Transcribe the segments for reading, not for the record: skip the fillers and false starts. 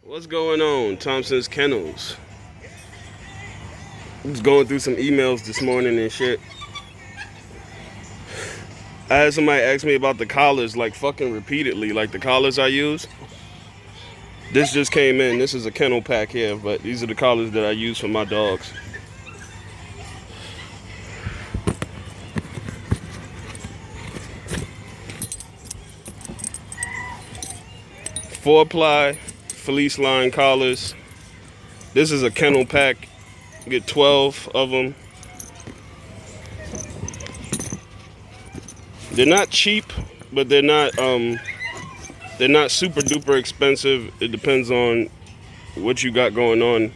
What's going on, Thompson'S Kennels? I was going through some emails this morning and shit. I had somebody ask me about the collars like fucking repeatedly, like the collars I use. This just came in. This is a kennel pack here, but these are the collars that I use for my dogs. Four-ply Fleece Line collars. This is a kennel pack. You get 12 of them. They're not cheap, but they're not super duper expensive. It depends on what you got going on.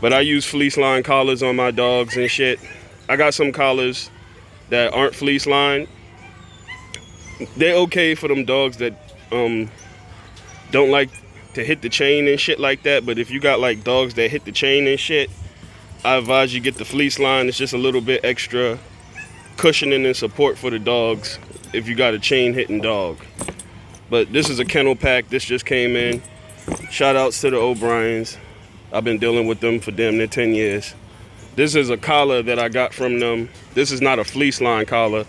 But I use Fleece Line collars on my dogs and shit. I got some collars that aren't Fleece Line. They're okay for them dogs that don't like to hit the chain and shit like that. But if you got like dogs that hit the chain and shit, I advise you get the Fleece Line. It's just a little bit extra cushioning and support for the dogs if you got a chain hitting dog. But this is a kennel pack. This just came in. Shout outs to the O'Briens. I've been dealing with them for damn near 10 years. This is a collar that I got from them. This is not a Fleece Line collar,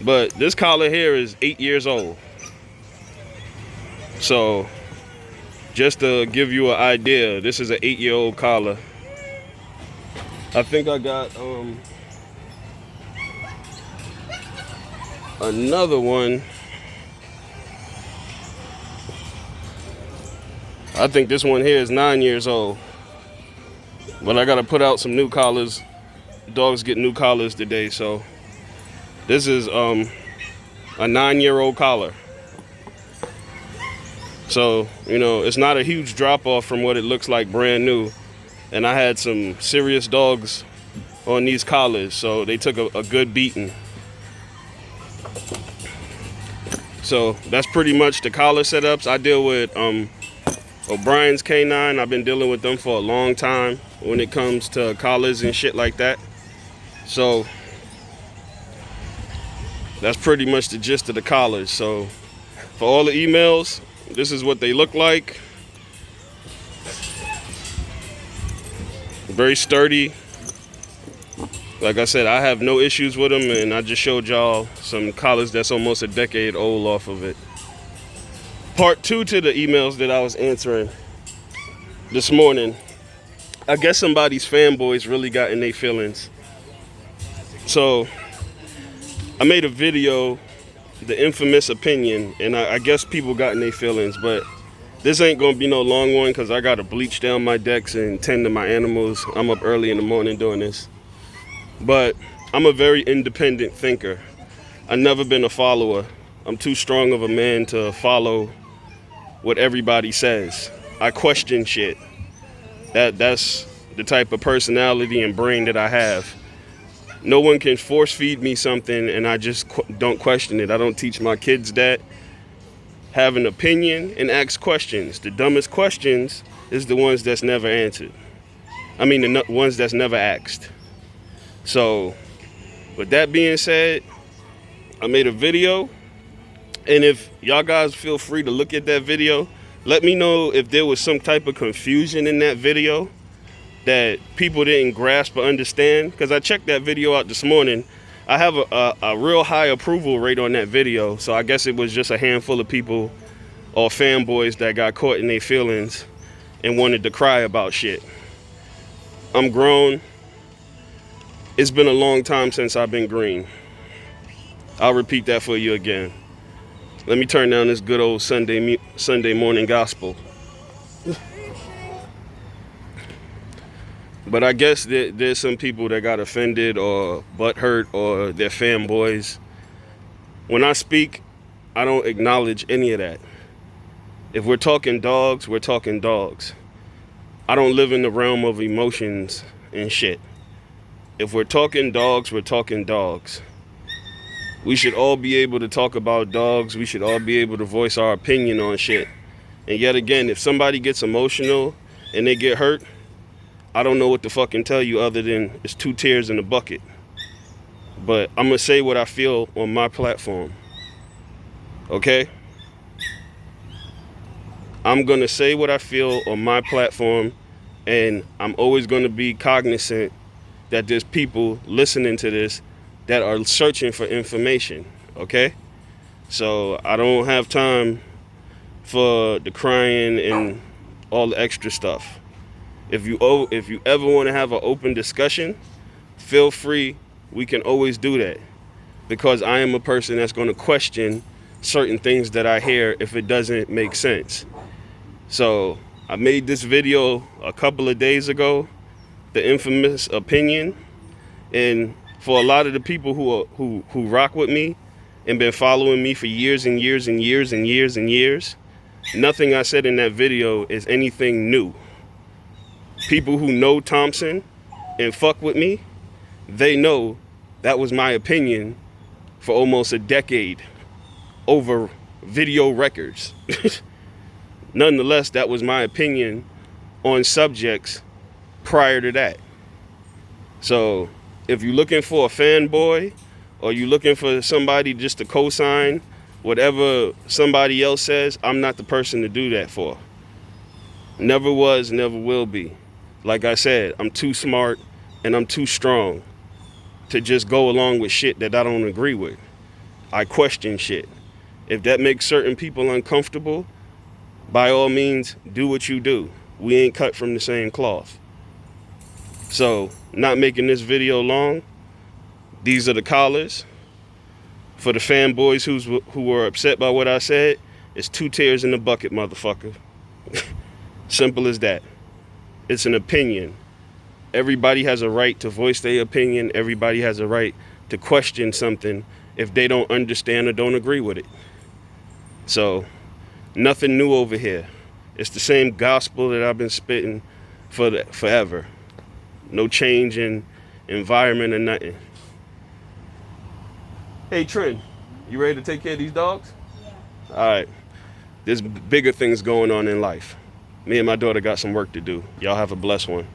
but this collar here is 8 years old. So just to give you an idea, this is an 8-year-old collar. I think I got another one. I think this one here is 9 years old. But I gotta put out some new collars. Dogs get new collars today, so this is a 9-year-old collar. So, you know, it's not a huge drop off from what it looks like brand new. And I had some serious dogs on these collars, so they took a good beating. So that's pretty much the collar setups. I deal with O'Brien's Canine. I've been dealing with them for a long time when it comes to collars and shit like that. So that's pretty much the gist of the collars. So for all the emails, this is what they look like. Very sturdy. Like I said, I have no issues with them, and I just showed y'all some collars that's almost a decade old off of it. Part 2 to the emails that I was answering this morning. I guess somebody's fanboys really got in their feelings. So I made a video, the infamous opinion, and I guess people got in their feelings, but this ain't gonna be no long one because I gotta bleach down my decks and tend to my animals. I'm up early in the morning doing this. But I'm a very independent thinker. I've never been a follower. I'm too strong of a man to follow what everybody says. I question shit. That's the type of personality and brain that I have. No one can force feed me something and I just don't question it. I don't teach my kids that. Have an opinion and ask questions. The dumbest questions is the ones that's never answered. I mean, the ones that's never asked. So, with that being said, I made a video. And if y'all guys feel free to look at that video, let me know if there was some type of confusion in that video that people didn't grasp or understand. Because I checked that video out this morning. I have a real high approval rate on that video. So I guess it was just a handful of people or fanboys that got caught in their feelings and wanted to cry about shit. I'm grown. It's been a long time since I've been green. I'll repeat that for you again. Let me turn down this good old Sunday morning gospel. But I guess there's some people that got offended or butthurt or they're fanboys. When I speak, I don't acknowledge any of that. If we're talking dogs, we're talking dogs. I don't live in the realm of emotions and shit. If we're talking dogs, we're talking dogs. We should all be able to talk about dogs. We should all be able to voice our opinion on shit. And yet again, if somebody gets emotional and they get hurt, I don't know what to fucking tell you other than it's 2 tears in a bucket. But I'm gonna say what I feel on my platform. Okay? I'm going to say what I feel on my platform, and I'm always going to be cognizant that there's people listening to this that are searching for information, okay? So I don't have time for the crying and all the extra stuff. If you ever want to have an open discussion, feel free. We can always do that, because I am a person that's going to question certain things that I hear if it doesn't make sense. So I made this video a couple of days ago, the infamous opinion, and for a lot of the people who rock with me and been following me for years and years and years and years and years, nothing I said in that video is anything new. People who know Thompson and fuck with me, they know that was my opinion for almost a decade over video records. Nonetheless, that was my opinion on subjects prior to that. So if you're looking for a fanboy, or you're looking for somebody just to co-sign whatever somebody else says, I'm not the person to do that for. Never was, never will be. Like I said, I'm too smart and I'm too strong to just go along with shit that I don't agree with. I question shit. If that makes certain people uncomfortable, by all means, do what you do. We ain't cut from the same cloth. So, not making this video long, these are the collars. For the fanboys who were upset by what I said, it's 2 tears in the bucket, motherfucker. Simple as that. It's an opinion. Everybody has a right to voice their opinion. Everybody has a right to question something if they don't understand or don't agree with it. So, nothing new over here. It's the same gospel that I've been spitting forever. No change in environment or nothing. Hey, Trin, you ready to take care of these dogs? Yeah. All right. There's bigger things going on in life. Me and my daughter got some work to do. Y'all have a blessed one.